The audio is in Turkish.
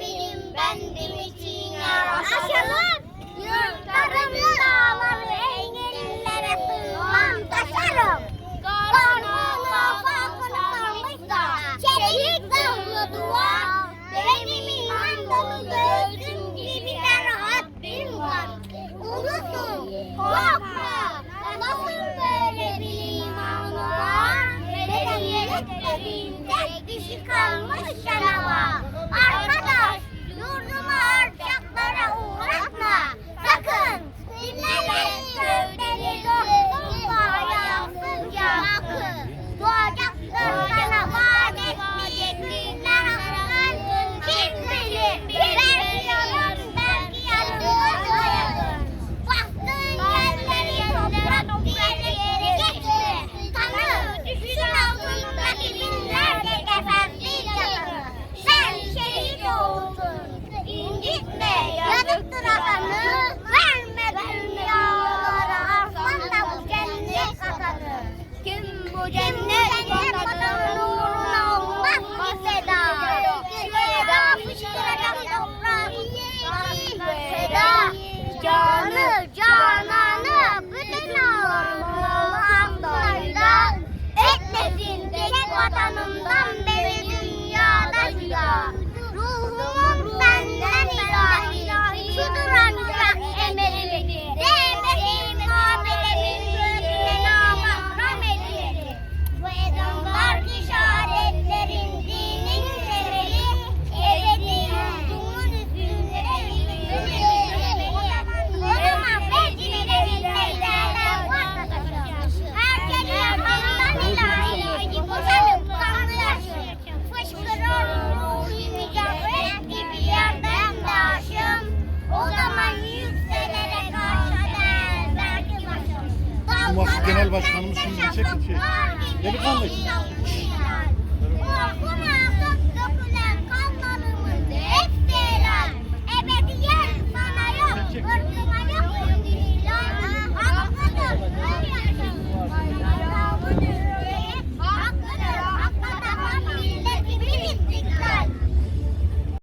Rabbim bendim için yaraşalım. Yurtlarım dağları engellere sığmam taşarım. Karnımda farkını sarmış da çelik zırhlı duvar. Benim imandolu göğsüm gibi de rahat bir var. Ulusun korkma, nasıl böyle bir iman var? Medeniyet dediğin tek kişi kalmış canavar. Arkadaş, yurdumu harcaklara uğratma. Sakın dinlemeyin sözleri dostumla yansınca akın. Doğacaktır sana vaat etmeyecekler hakkın. Kim bilir, belki yarın, belki yanılmaz hayatın. Baktığın yerleri toprak bir yere geçme. Tanı, düşün altındaki binlerce kefensiz yatır. Sen şehit oldun, incitme yazıktır atanı. Verme dünyalara arsan da bu cennet katanı. Kim bu cennet vatanının uğruna olmaz mı feda? Feda fışkıracak toprağı feda. Canı cananı bütün ağlarım Allah'ın doyunda. Etmesin tek vatanımdan beri dünyada cüda. Ruhumun senden ilahi, şudur ancak emelimi. Değmesin kabedemin gözüne namahram edin. Bu ezanlar işaretlerin dinin temeli. Ebedi yurdumun üstünde evimizin Koruma becine bilmeklerden varsa taşır. Herkes yakandan ilahi, boşanıp kanlı yaşır. Fışkırır ruhi mücadele gibi yerden daşım. O zaman yükselere karşı der belki başım. Genel Başkanımız şimdi çekin şey. Delikanlı.